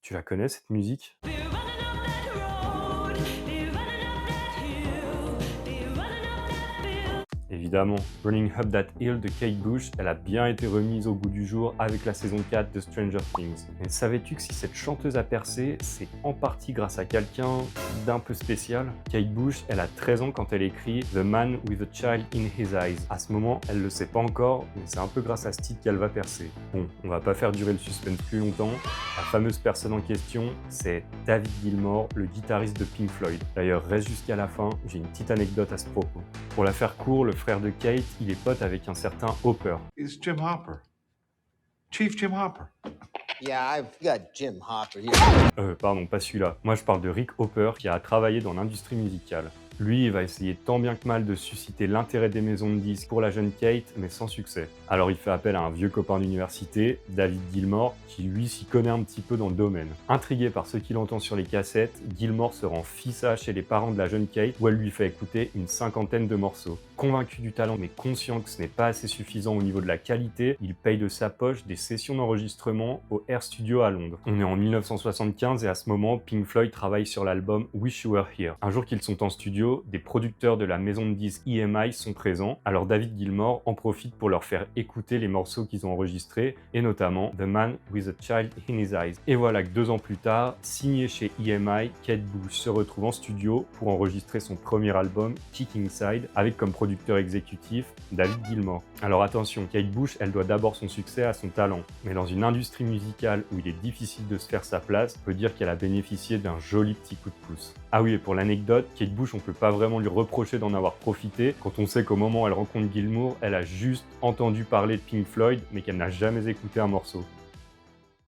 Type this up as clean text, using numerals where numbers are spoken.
Tu la connais cette musique? Évidemment, Running Up That Hill de Kate Bush, elle a bien été remise au goût du jour avec la saison 4 de Stranger Things. Mais savais-tu que si cette chanteuse a percé, c'est en partie grâce à quelqu'un d'un peu spécial? Kate Bush, elle a 13 ans quand elle écrit The Man with a Child in His Eyes. À ce moment, elle le sait pas encore, mais c'est un peu grâce à ce titre qu'elle va percer. Bon, on va pas faire durer le suspense plus longtemps. La fameuse personne en question, c'est David Gilmour, le guitariste de Pink Floyd. D'ailleurs, reste jusqu'à la fin, j'ai une petite anecdote à ce propos. Pour la faire court, le frère de Kate, il est pote avec un certain Hopper. Is Jim Hopper. Chief Jim Hopper. Yeah, I've got Jim Hopper here. Pardon, pas celui-là. Moi, je parle de Rick Hopper, qui a travaillé dans l'industrie musicale. Lui, il va essayer tant bien que mal de susciter l'intérêt des maisons de disques pour la jeune Kate, mais sans succès. Alors il fait appel à un vieux copain d'université, David Gilmour, qui lui s'y connaît un petit peu dans le domaine. Intrigué par ce qu'il entend sur les cassettes, Gilmour se rend fissa chez les parents de la jeune Kate, où elle lui fait écouter une cinquantaine de morceaux. Convaincu du talent, mais conscient que ce n'est pas assez suffisant au niveau de la qualité, il paye de sa poche des sessions d'enregistrement au Air Studio à Londres. On est en 1975 et à ce moment, Pink Floyd travaille sur l'album Wish You Were Here. Un jour qu'ils sont en studio, des producteurs de la maison de disques EMI sont présents, alors David Gilmour en profite pour leur faire écouter les morceaux qu'ils ont enregistrés, et notamment The Man with a Child in His Eyes. Et voilà que 2 ans plus tard, signé chez EMI, Kate Bush se retrouve en studio pour enregistrer son premier album, Kick Inside, avec comme producteur exécutif David Gilmour. Alors attention, Kate Bush, elle doit d'abord son succès à son talent, mais dans une industrie musicale où il est difficile de se faire sa place, on peut dire qu'elle a bénéficié d'un joli petit coup de pouce. Ah oui, et pour l'anecdote, Kate Bush, on peut pas vraiment lui reprocher d'en avoir profité, quand on sait qu'au moment où elle rencontre Gilmour, elle a juste entendu parler de Pink Floyd, mais qu'elle n'a jamais écouté un morceau.